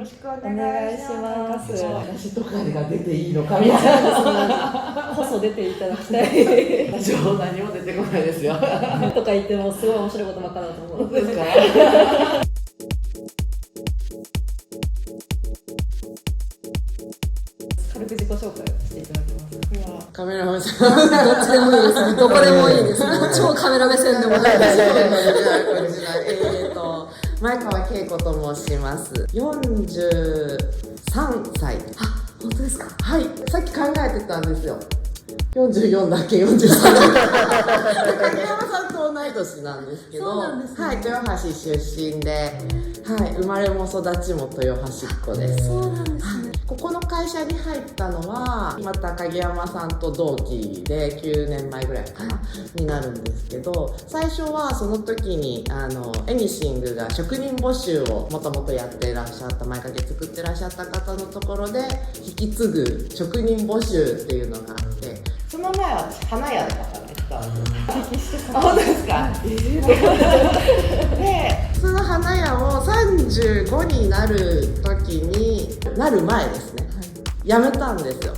ろしくお願いします。私とかが出ていいのかみたいな。こそ出ていただきたい。冗談にも出てこないですよ。とか言ってもすごい面白いことばっかだと思う。本当ですか？軽く自己紹介をしていただけますか？カメラ目線。どっちでもいいです。どこでもいいです。超カメラ目線でもないです。前川恵子と申します。43歳。あ、本当ですか？はい。さっき考えてたんですよ。44だっけ、43だっけ。影山さんと同い年なんですけど、そうなんですね。はい、豊橋出身で、はい、生まれも育ちも豊橋っ子です。そうなんですね。ここの会社に入ったのはまた影山さんと同期で9年前ぐらいかなになるんですけど、最初はその時にエニシングが職人募集をもともとやってらっしゃった、毎ヶ月作ってらっしゃった方のところで引き継ぐ職人募集っていうのがあって、その前は花屋で働いてたんですよ。あ、本当ですか？で、その花屋を35になる時になる前ですね、辞めたんですよ。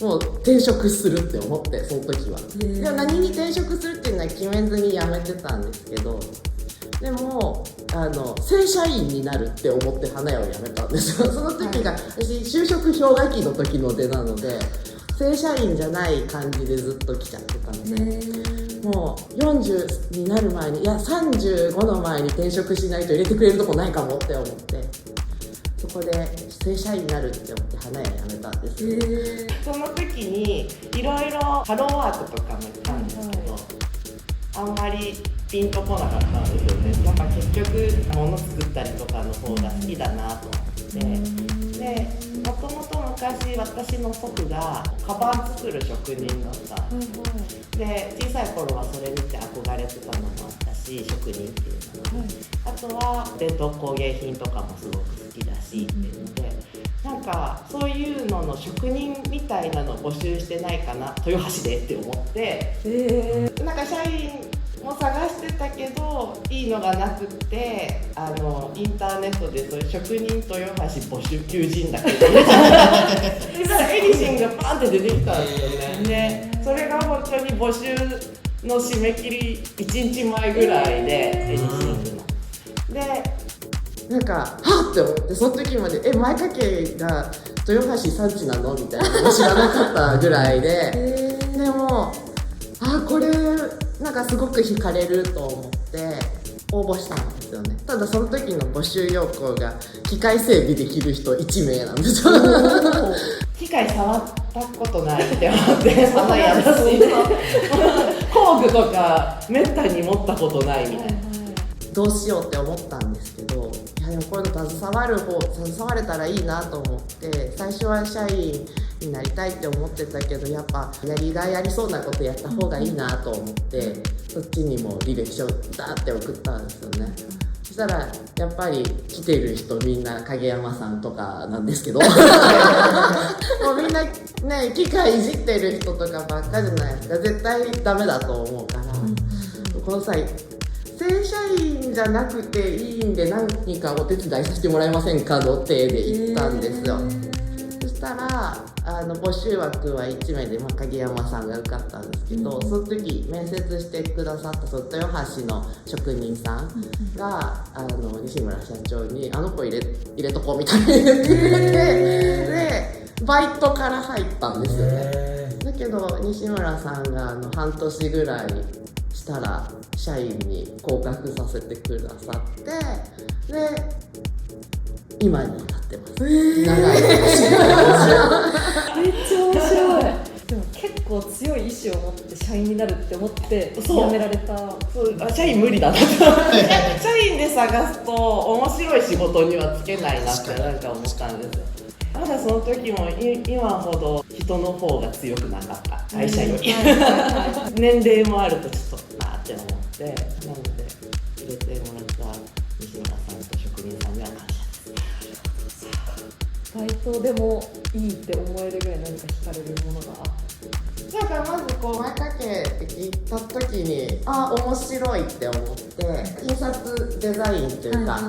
もう転職するって思って、その時は。でも何に転職するっていうのは決めずに辞めてたんですけど、でも正社員になるって思って花屋を辞めたんですよ。その時が私就職氷河期の時の出なので、正社員じゃない感じでずっと来ちゃってたので、もう40になる前に、いや35の前に転職しないと入れてくれるとこないかもって思って、そこで正社員になるって思って花屋辞めたんです。その時にいろいろハローワークとかも行ったんですけど、あんまりピンとこなかったんですよね。なんか結局物作ったりとかの方が好きだなと思って、でもともと昔私の祖父がカバン作る職人だったんです、で小さい頃はそれ見て憧れてたのもあったし、職人っていうのが、あとは伝統工芸品とかもすごく好きだしっていうので、なんかそういうのの職人みたいなの募集してないかな、豊橋でって思って、なんか社員も探してたけどいいのがなくって、インターネットでそういう職人豊橋募集求人だけどねでそれエニシングがパンって出てきたんですよね。でそれが本当に募集の締め切り1日前ぐらいで、エニシングのでなんかはっって思って、その時まで前掛けが豊橋産地なのみたいなの知らなかったぐらいででもこれなんかすごく惹かれると思って応募したんですよね。ただその時の募集要項が機械整備できる人1名なんですよ機械触ったことないって思って花屋だし工具とかめったに持ったことないみたいな、どうしようって思ったんですけど、いやでもこういうの携われたらいいなと思って、最初は社員になりたいって思ってたけど、やっぱやりがいありそうなことやった方がいいなと思って、そっちにも履歴書ダーって送ったんですよね。そしたらやっぱり来てる人みんな影山さんとかなんですけどもうみんなね、機械いじってる人とかばっかじゃないですか。絶対ダメだと思うから、この際正社員じゃなくていいんで何かお手伝いさせてもらえませんかの手で行ったんですよ。そしたら募集枠は1名で、影山さんが受かったんですけど、その時面接してくださったその豊橋の職人さんが西村社長に「あの子入れとこ」みたいに言ってくれて、でバイトから入ったんですよね。だけど西村さんが半年ぐらいしたら社員に降格させてくださって、で今に至ってます。長いめっちゃ面白い。でも結構強い意志を持って社員になるって思って辞められた。そう社員無理だなと社員で探すと面白い仕事にはつけないなってなんか思ったんですよ。まだその時も今ほど人の方が強くなかった会社より年齢もあるとちょっとなーって思って、なので入れてもらった西村さんと職人さんには感謝です。バイトでもいいって思えるぐらい何か惹かれるものがあって、なんかまず前掛けって聞いた時に面白いって思って、印刷デザインというか、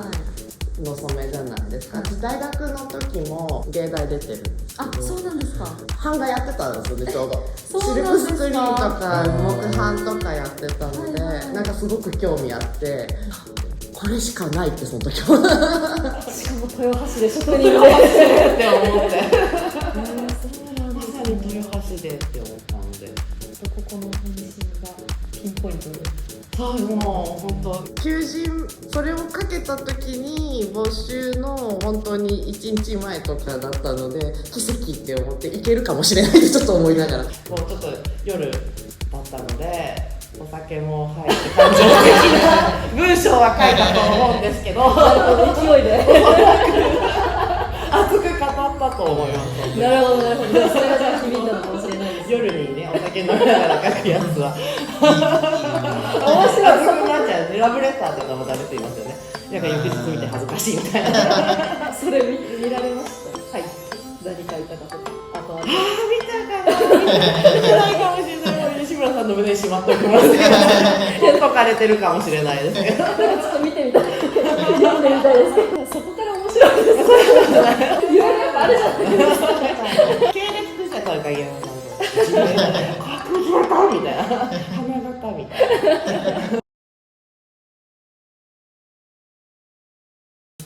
の染めじゃないですか。私大学の時も芸大出てるんですけど、あ、そうなんですか。版画やってたんですよね、ちょうど。そうシルクなんですかスクリーンとか木版とかやってたので、はいはいなんかすごく興味あって、これしかないってその時はしかも豊橋で職人でって思ってそうなんまですさに豊橋でって思ったので、ここの返信がピンポイントでそうもう本当求人それをかけた時に募集の本当に1日前とかだったので、奇跡って思っていけるかもしれないってちょっと思いながら、こうちょっと夜だったのでお酒も入って感情的な文章は書いたと思うんですけど勢いで熱く語ったと思います。なるほどなるほど、それがじゃあ響いたのかもしれないです。夜にねお酒飲みながら書くやつは面白い。熱くなっちゃうね。ラブレターとかも誰と言いますよね。なんか翌日見て恥ずかしいみたいなそれ見られました。はい。何書いたかとか。あとは見てないかもしれない。西村さんの胸にしまっておきますけど、解かれてるかもしれないですけど。ちょっと見てみたい。読んでみたいです。そこから面白いです。いろいろやっぱあるじゃないですか。系列としては影山さんと自分で角切れたみたいな、花形みたいな。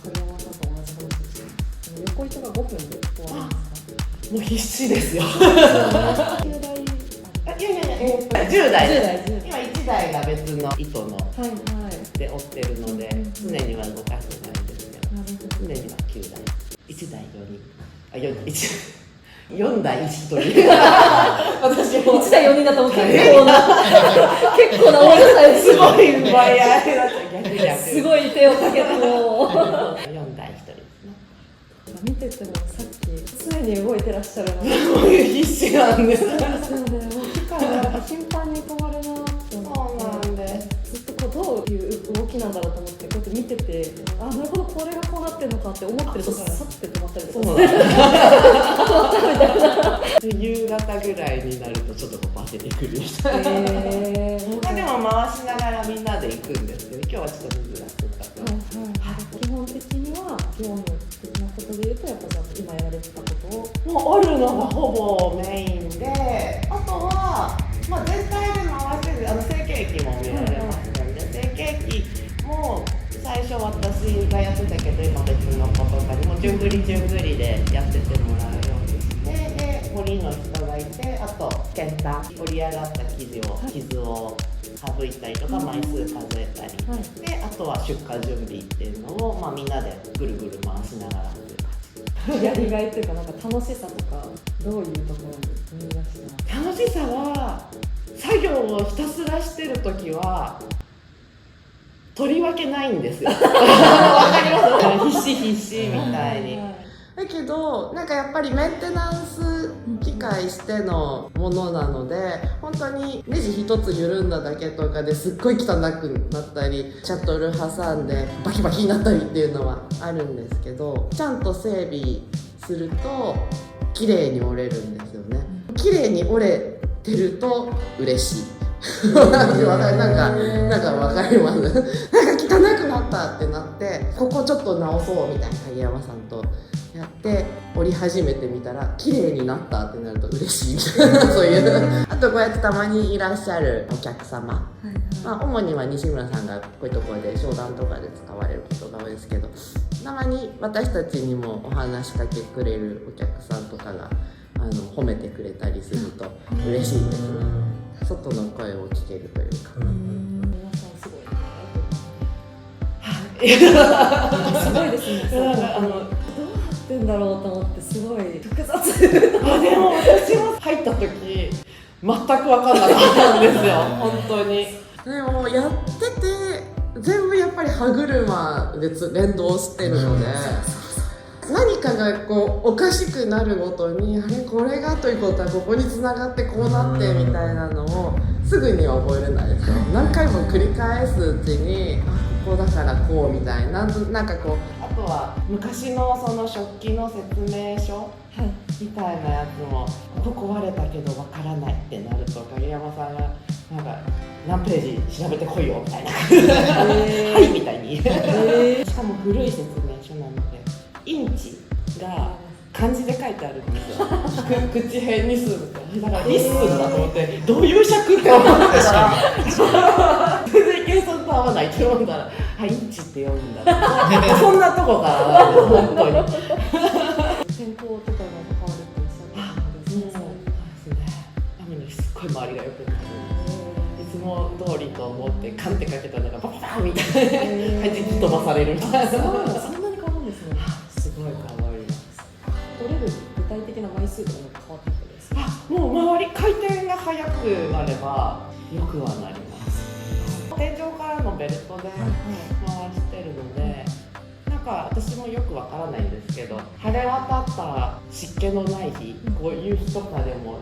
影山さんと同じ話です。横糸が5分で終わるんですか。もう必死ですよ。9代。いや10代です。 10代。今1台が別の糸のはいはい。で折ってるので、常には動かしてないんですけど、なるほど。常には9台、1台4人、4台1人私も1対4人だと結構な結構な大さですごい奪い合いだった逆逆すごい手をかけても4台1人ですね。見ててもさっき常に動いてらっしゃるのこういう必死なんです。そうですよね。もう機械が頻繁に止まるなって思ってそうなんです。ずっとこうどういう動きなんだろうと思ってこうやって見てて、あ、なるほどこれがこうなってるのかって思ってるとさって止まったりとかそうなんです夕方ぐらいになるとちょっとバテてくるみたいな。まあでも回しながらみんなで行くんですけど、今日はちょっと珍しかった。基本的には業務的なことでいうとやっぱじゃあ今やられてたことをもう折るのがほぼメインで、あとは、まあ、全体で回してる成形機も見られますので、成形機も最初私がやってたけど今別の子とかにも順繰り順繰りでやっててもらうようにして、で彫りの人がいて、あと検査織り上がった傷を省いたりとか枚数数えたり、であとは出荷準備っていうのを、まあ、みんなでぐるぐる回しながらっていう感じ。やりがいっていうか、なんか楽しさとかどういうところに見出した楽しさは作業をひたすらしてるときは取り分けないんですよ。わかります？必死必死みたいに。だけどなんかやっぱりメンテナンス機械してのものなので、本当にネジ一つ緩んだだけとかですっごい汚くなったり、シャトル挟んでバキバキになったりっていうのはあるんですけど、ちゃんと整備すると綺麗に折れるんですよね。綺麗に折れてると嬉しい。なんかわかります。なんか汚くなったってなって、ここちょっと直そうみたいな影山さんとやって折り始めてみたら綺麗になったってなると嬉しいみたいなそういうあとこうやってたまにいらっしゃるお客様、まあ、主には西村さんがこういうところで商談とかで使われることが多いですけど、たまに私たちにもお話しかけてくれるお客さんとかが褒めてくれたりすると嬉しいですね。外の声を聞けるというか、皆さんすごいすごいですね。どうなってんだろうと思ってすごい複雑でも私も入った時全く分かんなかったんですよ本当に。でもやってて全部やっぱり歯車で連動してるので、何かがこうおかしくなるごとに、あれこれがということはここに繋がってこうなってみたいなのをすぐには覚えれないですよ。何回も繰り返すうちにここだからこうみたいな、なんかこう、あとは昔のその食器の説明書みたいなやつも、ここ壊れたけどわからないってなると影山さんがなんか何ページ調べてこいよみたいなはいみたいにしかも古い説明書インチが漢字で書いてあるんですよ口辺にすみたいな。だからリッスンだと思ってどういう尺って思ったら全然計算と合わないって思ったらインチって読むんだそんなとこから本当に専攻とかが関わるっておっしゃってたんですね。アミのすっごい周りが良くなる。いつも通りと思ってカンってかけたのがバババーンみたいな感じに飛ばされるみたいな。そんなに変わるんですね。すごい変わります。取れる具体的な枚数とかも変わってくるんですか？もう周り回転が速くなればよくはなります。天井からのベルトで回してるので、なんか私もよくわからないんですけど、晴れ渡った湿気のない日、こういう日とかでも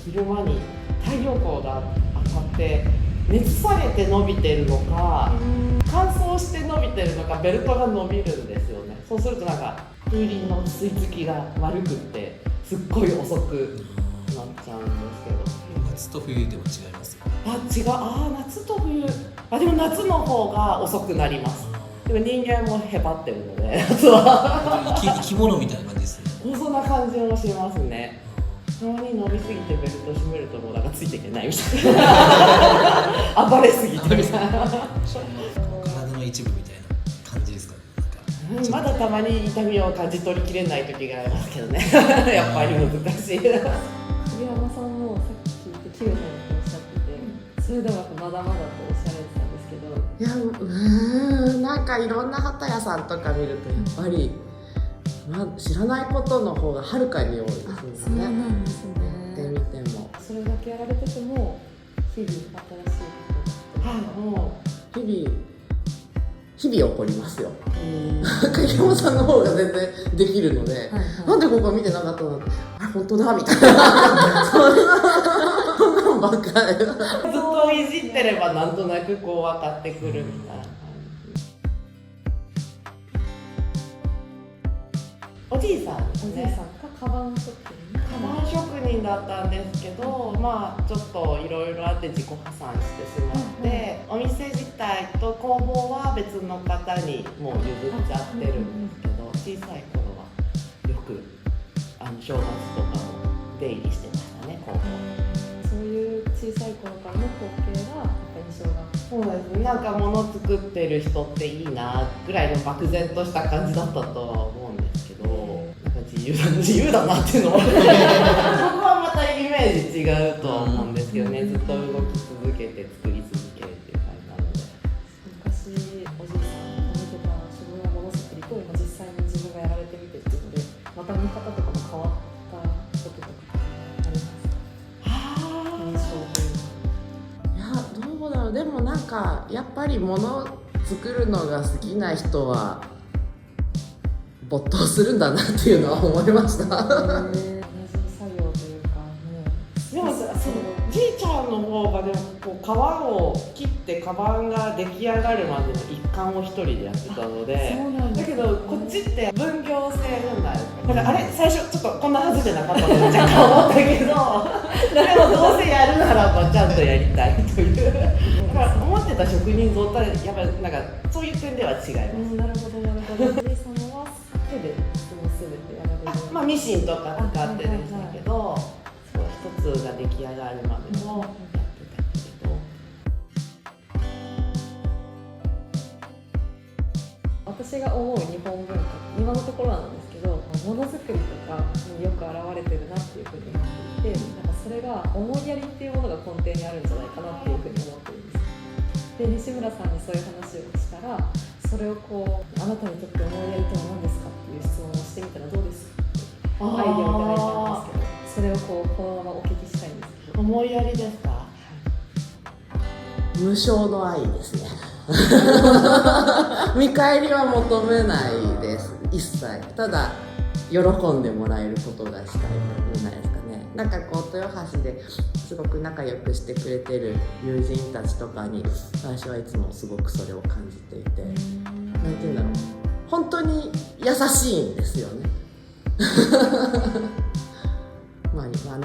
昼間に太陽光が当たって熱されて伸びてるのか、乾燥して伸びてるのか、ベルトが伸びるんですよね。そうするとなんか風鈴の吸い付きが悪くってすっごい遅くなっちゃうんですけど。夏と冬でも違いますよ。違う。夏と冬。でも夏の方が遅くなります。でも人間もへばってるので、夏は生き物みたいな感じですね。そんな感じもしますね。たまに伸びすぎてベルト締めるともうなんかついていけないみたいな暴れすぎてみたいな体の一部みたいな感じですかね。まだたまに痛みを感じ取りきれない時がありますけどねやっぱり難しい。栗山さんもさっき聞いて9年っておっしゃってて、それでもまだまだとおっしゃられてたんですけど、いやなんかいろんな旗屋さんとか見るとやっぱり、知らないことの方がはるかに多いですね。そうなんですね。やってみてもそれだけやられてても日々新しいことがもう日々起こりますよ。影山さんの方が全然できるので、なんでここ見てなかったの？本当だみたいなそんなんばっかりずっといじってればなんとなくこう分かってくるみたいな感じ。おじいさんですね。おじいさんがカバン職人。カバン職人だったんですけど、ちょっといろいろあって自己破産してしまって、お店自体と工房は別の方にもう譲っちゃってるんですけど、小さい頃はよく正月とかも出入りしてましたね、工房。そういう小さい頃からの光景がやっぱ印象が。そうですね。なんか物作ってる人っていいなぐらいの漠然とした感じだったとは思うんですけど、なんか自由だなっていうのも僕はまたイメージ違うとは思うんですけどね。ずっと動き続けて作り続けるっていう感じなので。昔おじいさんが見てた自分のものづくりと今実際に自分がやられてみてっていうので、また見方とかも変わったこととかありますか？印象というか。いや、どうだろう。でもなんかやっぱり物作るのが好きな人は没頭するんだなっていうのは思いました同じ作業というか、でもじいちゃんの方がでもこう皮を切ってカバンが出来上がるまでの一環を一人でやってたので、だけどこっちって分業制なんだよ。だから最初ちょっとこんなはずじゃなかったので若干思ったけどでもどうせやるならばちゃんとやりたいというだから思ってた職人像とはやっぱりなんかそういう点では違います。なるほどなるほど。おじいさんは手でもう全てやられる。ミシンとか使ってるんですけど、そう一つが出来上がるまでもやってたけど、私が思う日本文化、今のところなんですけど、ものづくりとかによく現れてるなっていうふうに思っていて、なんかそれが思いやりっていうものが根底にあるんじゃないかなっていうふうに思ってるんです。で、西村さんにそういう話をしたら、それをこう、あなたにとって思いやりとは何ですかっていう質問をしてみたらどうですかってアイデアをいただいたんですけど、それをこのままお聞きしたいんですけど。思いやりですか？無償の愛ですね見返りは求めないです、一切。ただ喜んでもらえることがしたいじゃないですかね。なんかこう豊橋ですごく仲良くしてくれてる友人たちとかに私はいつもすごくそれを感じていて、なんて言うんだろう、本当に優しいんですよね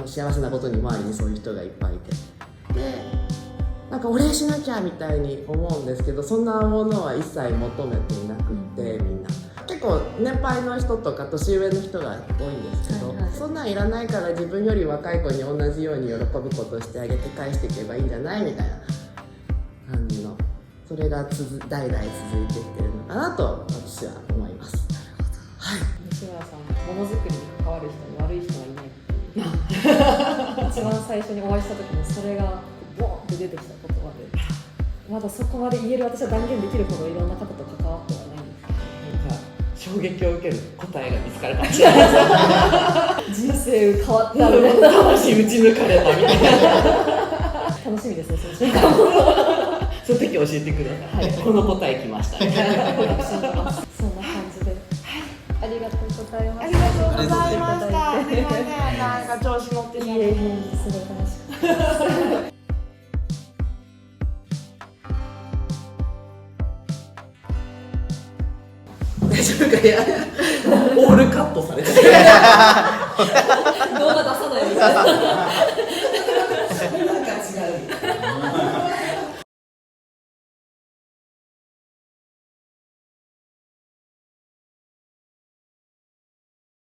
幸せなことに周りにそういう人がいっぱいいて、でなんかお礼しなきゃみたいに思うんですけど、そんなものは一切求めていなくって、みんな結構年配の人とか年上の人が多いんですけど、そんなんいらないから自分より若い子に同じように喜ぶことをしてあげて返していけばいいんじゃないみたいな感じの、それが代々続いていってるのかなと私は思います。はい、西村さん、ものづくりに関わる人に悪い人はいないっていう一番最初にお会いした時もそれがボーンって出てきた言葉で、まだそこまで言える、私は断言できるほどいろんな方と関わってはないんですけど、衝撃を受ける答えが見つかるかもしれない人生変わったみたいな魂打ち抜かれたみたいな楽しみですね、その瞬間もその時教えてください、はい、この答え来ましたみたいな信じます。そんな感じで、ありがとうございました。ありがとうございました。すいません、なんか調子乗ってしまって。いえいえ、すごい楽しかったです。大丈夫か、いやオールカットされてる動画出さないみたいな。